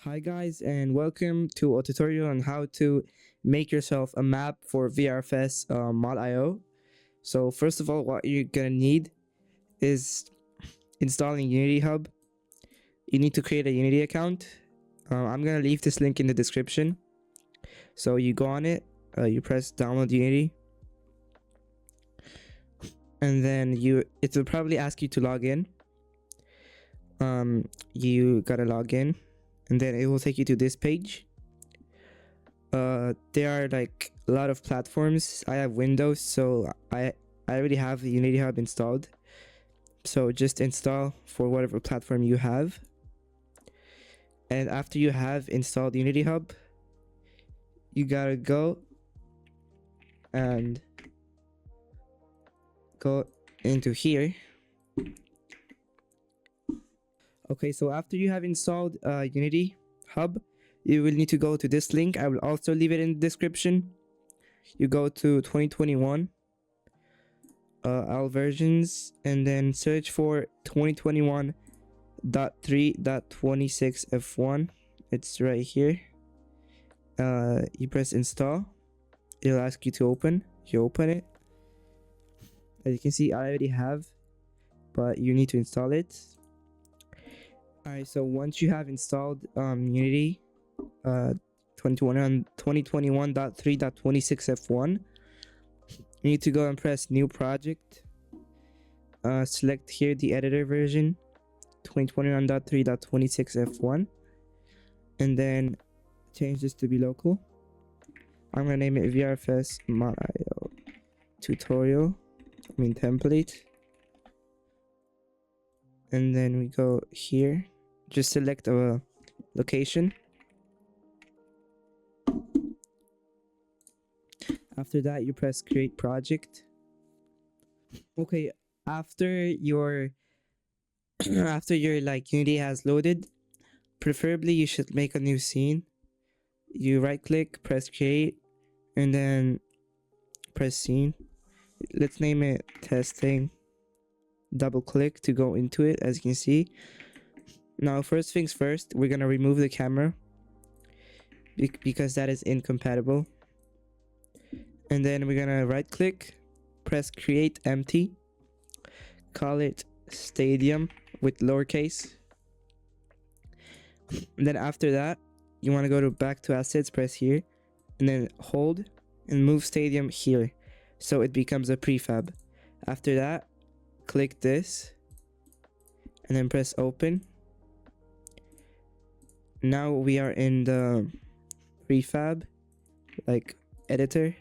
Hi guys, and welcome to a tutorial on how to make yourself a map for VRFS mod.io. So first of all, what you're gonna need is installing Unity Hub. You need to create a Unity account. I'm gonna leave this link in the description. So you go on it, you press download Unity, and then it will probably ask you to log in. You gotta log in, and then it will take you to this page. There are like a lot of platforms. I have Windows, so I already have the Unity Hub installed. So just install for whatever platform you have. And after you have installed Unity Hub, you gotta go and go into here. Okay, so after you have installed Unity Hub, you will need to go to this link. I will also leave it in the description. You go to 2021 all versions, and then search for 2021.3.26f1. It's right here. You press install. It'll ask you to open. You open it. As you can see, I already have, but you need to install it. Alright, so once you have installed Unity 2021.3.26f1, you need to go and press new project. Select here the editor version 2021.3.26f1, and then change this to be local. I'm gonna name it VRFS mod.io tutorial, template. And then we go here, just select a location. After that, you press create project. Okay, after your Unity has loaded, preferably you should make a new scene. You right click, press create, and then press scene. Let's name it testing. Double click to go into it. As you can see, now first things first, we're gonna remove the camera because that is incompatible. And then we're gonna right click, press create empty, call it stadium with lowercase. And then after that, you want to go to back to assets, press here, and then hold and move stadium here so it becomes a prefab. After that, click this and then press open. Now we are in the prefab editor.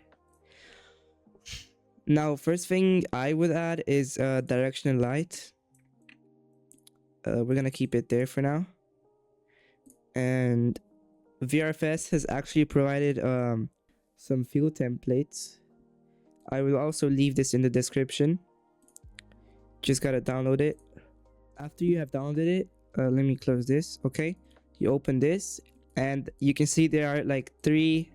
Now first thing I would add is directional light. We're gonna keep it there for now. And VRFS has actually provided some field templates. I will also leave this in the description. Just gotta download it. After you have downloaded it, let me close this. Okay, you open this, and you can see there are three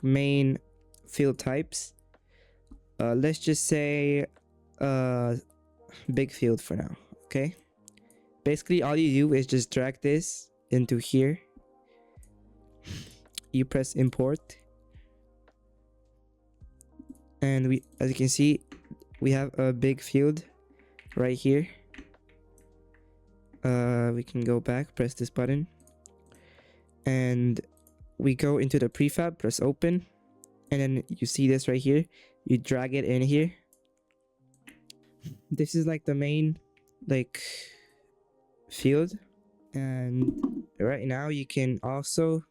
main field types. Let's just say big field for now. Okay, basically all you do is just drag this into here. You press import, and as you can see, we have a big field right here. We can go back, press this button, and we go into the prefab, press open, and then you see this right here. You drag it in here. This is the main field, and right now you can also,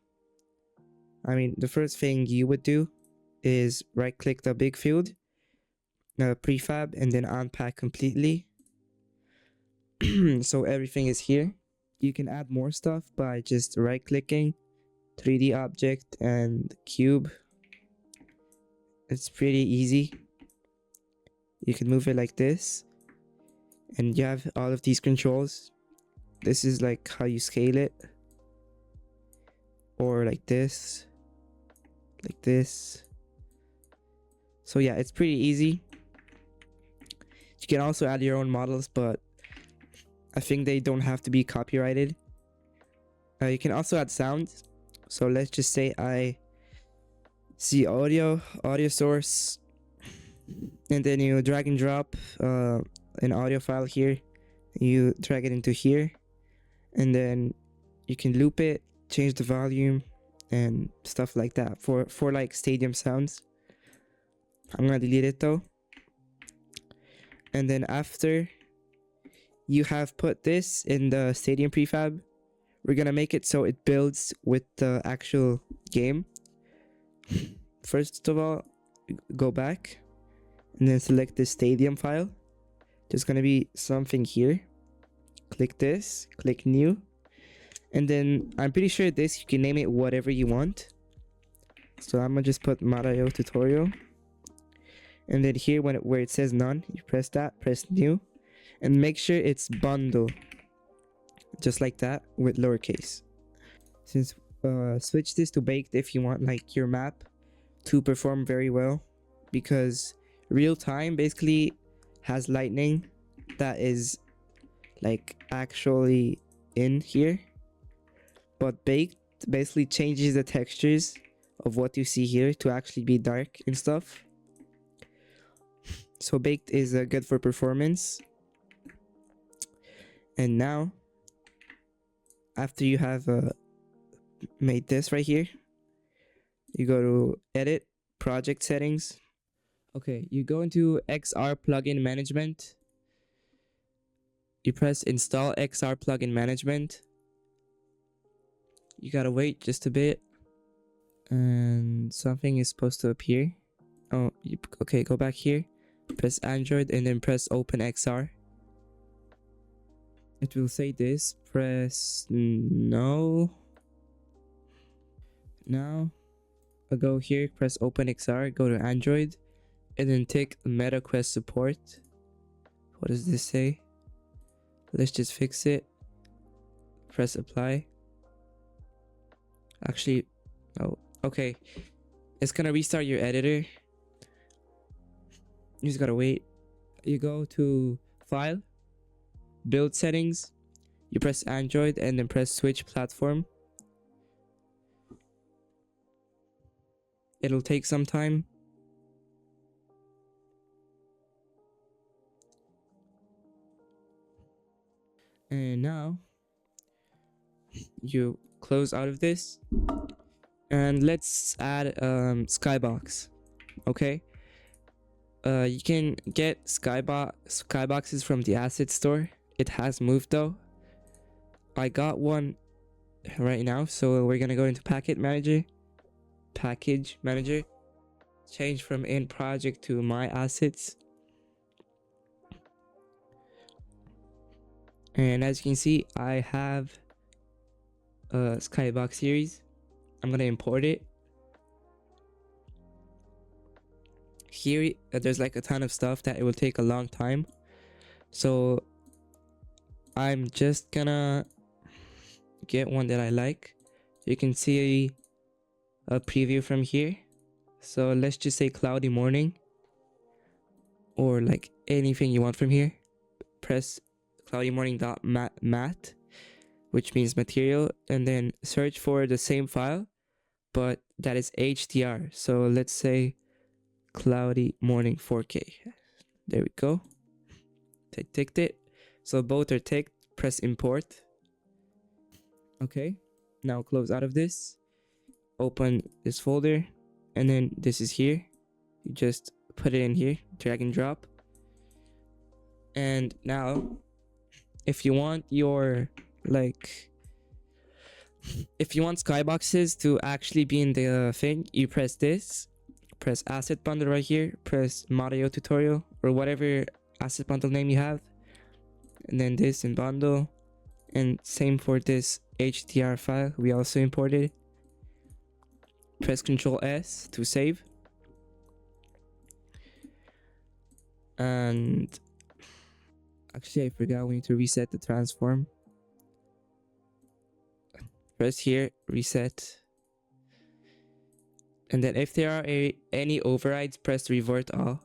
the first thing you would do is right click the big field, prefab, and then unpack completely. So everything is here. You can add more stuff by just right clicking 3D object and cube. It's pretty easy. You can move it like this, and you have all of these controls. This is how you scale it, or like this. So yeah, it's pretty easy. You can also add your own models, but I think they don't have to be copyrighted. You can also add sound. So let's just say I see audio source, and then you drag and drop an audio file here. You drag it into here, and then you can loop it, change the volume, and stuff like that for like stadium sounds. I'm gonna delete it though. And then after you have put this in the stadium prefab, we're gonna make it so it builds with the actual game. First of all, go back and then select the stadium file. There's gonna be something here. Click this, click new, and then I'm pretty sure this you can name it whatever you want. So I'm gonna just put Mario tutorial, and then here where it says none, you press that, press new, and make sure it's bundle, just like that, with lowercase. Since switch this to baked if you want like your map to perform very well, because real time basically has lightning that is like actually in here, but baked basically changes the textures of what you see here to actually be dark and stuff. So baked is good for performance. And now after you have made this right here, you go to edit, project settings. Okay, you go into XR plugin management. You press install XR plugin management. You gotta wait just a bit, and something is supposed to appear. Oh, okay, go back here, press Android, and then press open XR. It will say this, press no. Now go here, press open XR, go to Android, and then tick MetaQuest support. What does this say? Let's just fix it. Press apply. Actually, oh, okay. It's gonna restart your editor. You just gotta wait. You go to file, build settings, you press Android, and then press switch platform. It'll take some time. And now you close out of this, and let's add skybox. Okay, you can get skyboxes from the asset store. It has moved though. I got one right now, so we're gonna go into package manager, change from in project to my assets. And as you can see, I have a skybox series. I'm gonna import it. Here there's like a ton of stuff that it will take a long time, so I'm just gonna get one that I like. You can see a preview from here. So let's just say cloudy morning, or like anything you want from here. Press cloudy morning dot mat, which means material, and then search for the same file, but that is HDR. So let's say cloudy morning 4K. There we go. Ticked it. So both are ticked. Press import. Okay, now close out of this, open this folder, and then this is here. You just put it in here, drag and drop. And now if you want your if you want skyboxes to actually be in the thing, you press this, press asset bundle right here, press Mario tutorial or whatever asset bundle name you have, and then this in bundle, and same for this HDR file we also imported. Press Ctrl S to save, and actually I forgot, we need to reset the transform. Press here, reset, and then if there are any overrides, press revert all.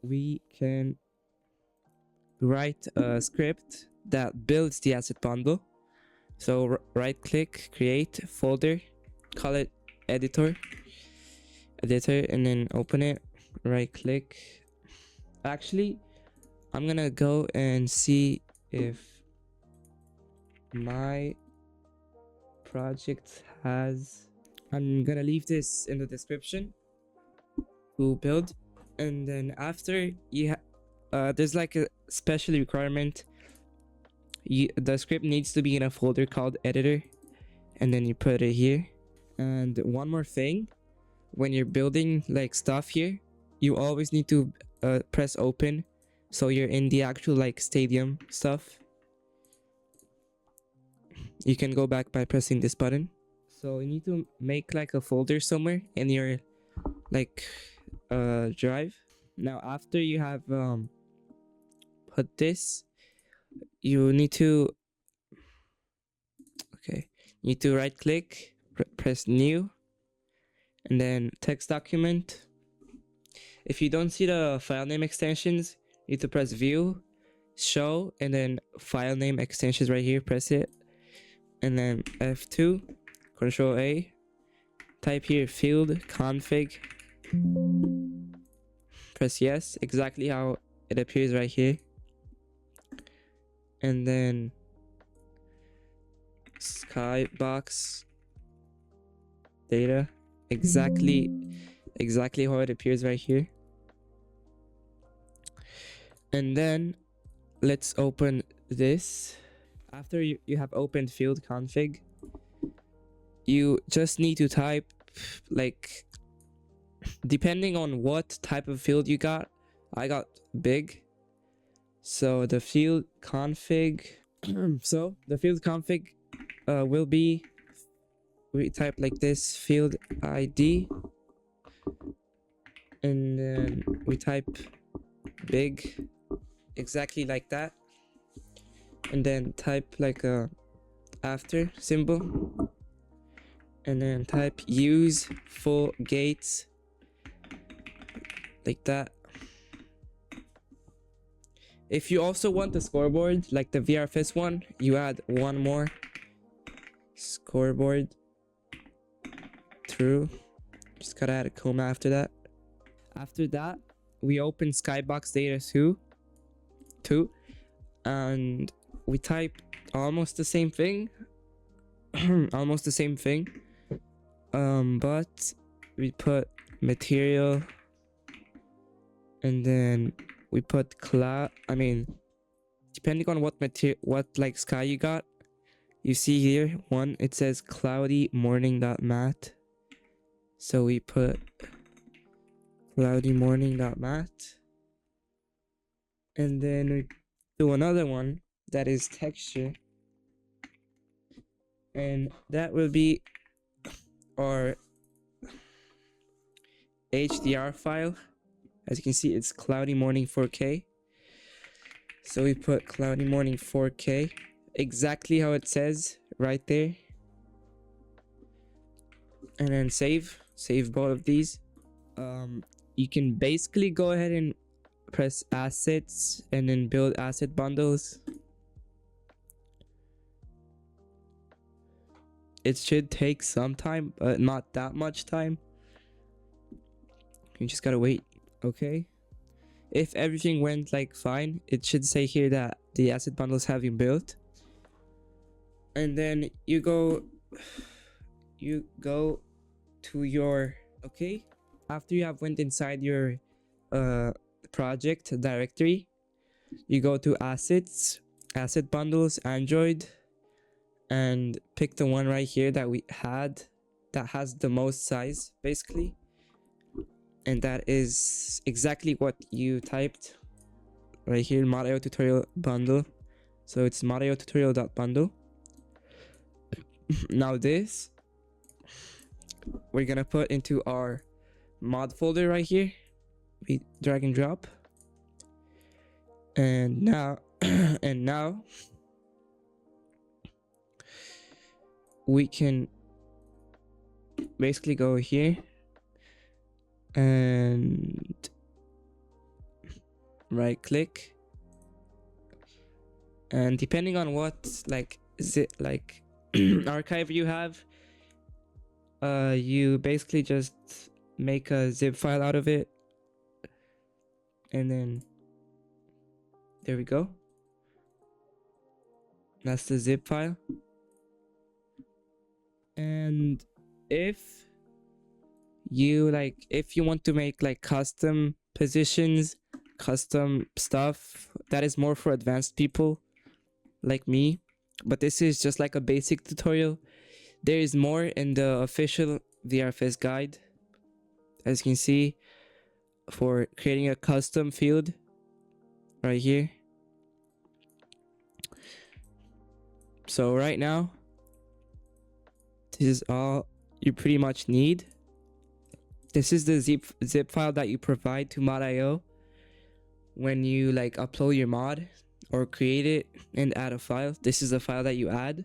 We can write a script that builds the asset bundle. So right click, create folder, call it editor, and then open it. Right click. Actually, I'm gonna go and see if my project has. I'm gonna leave this in the description to build, and then after you there's like a special requirement. The script needs to be in a folder called editor, and then you put it here. And one more thing, when you're building like stuff here, you always need to press open, so you're in the actual like stadium stuff. You can go back by pressing this button. So you need to make like a folder somewhere in your like drive. Now after you have put this, you need to right click, press new, and then text document. If you don't see the file name extensions, you need to press view, show, and then file name extensions right here, press it, and then F2, Control A, type here field config, press yes, exactly how it appears right here, and then skybox data, exactly how it appears right here. And then let's open this. After you have opened field config, you just need to type, like, depending on what type of field you got. I got big, so the field config will be, we type like this, field ID, and then we type big, exactly like that, and then type like a after symbol, and then type use full gates, like that. If you also want the scoreboard, like the VRFS one, you add one more scoreboard, true. Just gotta add a comma after that. After that, we open skybox data 2, and we type almost the same thing, but we put material, and then we put cloud. I mean, depending on what like sky you got, you see here one, it says cloudy morning.mat, so we put cloudy morning.mat, and then we do another one that is texture, and that will be our HDR file. As you can see, it's cloudy morning 4K, so we put cloudy morning 4K, exactly how it says right there, and then save both of these. You can basically go ahead and press assets and then build asset bundles. It should take some time, but not that much time. You just gotta wait. Okay, if everything went like fine, it should say here that the asset bundles have been built, and then you go to your, okay, after you have went inside your project directory, you go to assets, asset bundles, Android, and pick the one right here that we had that has the most size, basically, and that is exactly what you typed right here, Mario tutorial bundle. So it's Mario tutorial.bundle. Now this we're gonna put into our mod folder right here. We drag and drop, and now we can basically go here and right click, and depending on what, like, is it like archive you have, you basically just make a zip file out of it, and then there we go. That's the zip file. And if you want to make like custom positions, custom stuff, that is more for advanced people like me, but this is just like a basic tutorial. There is more in the official VRFS guide, as you can see, for creating a custom field right here. So right now, this is all you pretty much need. This is the zip file that you provide to mod.io when you like upload your mod or create it and add a file. This is the file that you add.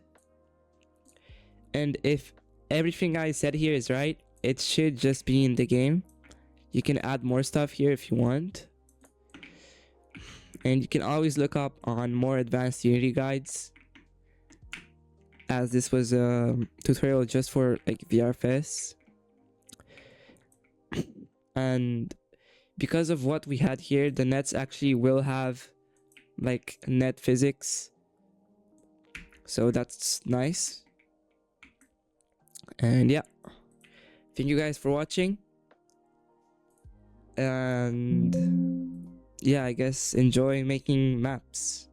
And if everything I said here is right, it should just be in the game. You can add more stuff here if you want. And you can always look up on more advanced Unity guides, as this was a tutorial just for like VRFS. And because of what we had here, the nets actually will have like net physics, so that's nice. And yeah, thank you guys for watching, and yeah, I guess enjoy making maps.